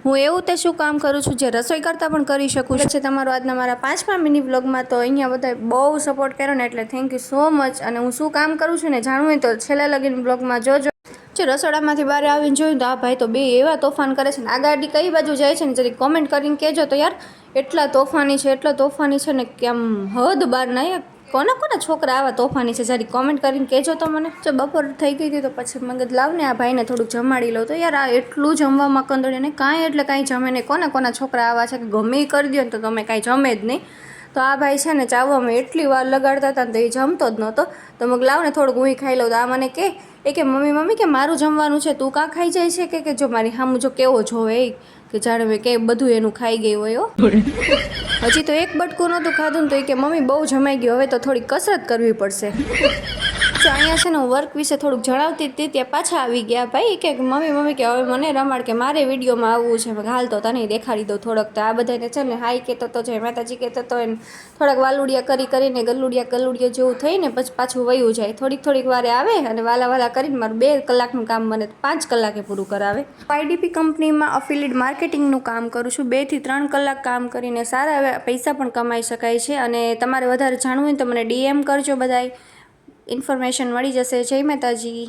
હું એવું તે શું કામ કરું છું જે રસોઈ કરતાં પણ કરી શકું છું. છે તમારો આજના મારા 5મા મિની વ્લોગમાં. તો અહીંયા બધાએ બહુ સપોર્ટ કર્યો ને એટલે થેન્ક યુ સો મચ. અને હું શું કામ કરું છું ને જાણવું હોય તો છેલ્લા લગીને વ્લોગમાં જોજો. જો રસોડામાંથી બહાર આવીને જોયું તો આ ભાઈ તો બે એવા તોફાન કરે છે ને. આ ગાડી કઈ બાજુ જાય છે ને જરી કોમેન્ટ કરીને કહેજો તો યાર. એટલા તોફાની છે ને કે આમ હદ બહાર ના. કોના છોકરા આવા તોફાની છે જરી કોમેન્ટ કરીને કહેજો તો મને. જો બપોર થઈ ગઈ હતી તો પછી મગજ લાવને આ ભાઈને થોડુંક જમાડી લો. તો યાર આ એટલું જમવામાં કંદોળે ને કાંઈ એટલે કાંઈ જમે નહીં. કોના છોકરા આવા છે કે ગમે એ કરી દો ને તો તમે કાંઈ જમે જ નહીં. તો આ ભાઈ છે ને ચાવવામાં એટલી વાર લગાડતા હતા ને તો એ જમતો જ નહોતો. તો મગ લાવ ને થોડુંક હું ખાઈ લઉં. તો આ મને કે મમ્મી કે મારું જમવાનું છે તું કાં ખાઈ જાય છે કે જો મારી સામું જો કેવો જોવે એ કે જાણે મેં કે બધું એનું ખાઈ ગઈ હોય. હજી તો એક બટકું નહોતું ખાધું ને તો એ કે મમ્મી બહુ જમાઈ ગયું હવે તો થોડીક કસરત કરવી પડશે. જો અહીંયા છે ને હું વર્ક વિશે થોડુંક જણાવતી હતી ત્યાં પાછા આવી ગયા ભાઈ કે મમ્મી કે હવે મને રમાડ કે મારે વિડીયોમાં આવવું છે. હાલ તો તને દેખાડી દઉં થોડોક. તો આ બધાને છે ને હાઈ કહેતો તો જય માતાજી કહેતો તો એને થોડાક વાલુડિયા કરીને ગલુડિયા જેવું થઈને પછી પાછું વયું જાય. થોડીક વારે આવે અને વાલા કરીને મારું 2 કલાકનું કામ મને 5 કલાકે પૂરું કરાવે. આઈડીપી કંપનીમાં અફિલિએટ માર્કેટિંગનું કામ કરું છું. 2 થી 3 કલાક કામ કરીને સારા એવા પૈસા પણ કમાઈ શકાય છે. અને તમારે વધારે જાણવું હોય તો મને DM કરજો. બધાય ઇન્ફોર્મેશન મળી જશે. જય માતાજી.